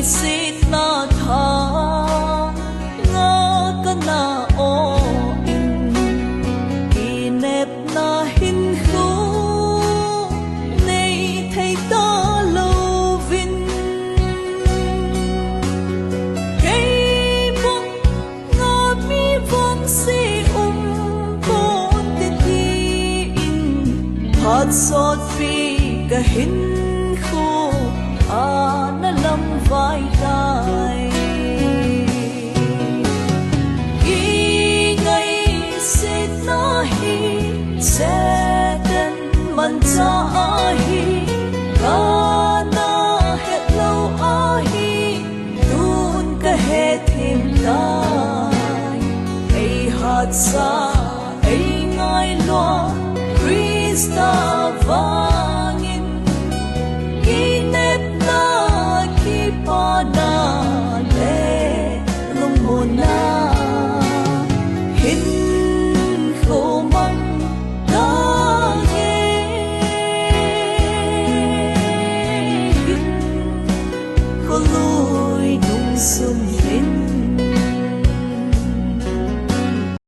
xít na tha nga ka na o in inep na hin khu nei thấy ta lâu vinh cây bông nga mi vang si po te ti in hot sot phi ka hin khu na lam vai tai i ngày sẽ na hi sẽ đến man cha a hi ka na het lâu a hi tun ka he thêm tai ai hat sa ai ngai lo Krista vangin inep na ki pa na le lung mo na hin khô mong na nghe hin khô lùi nung su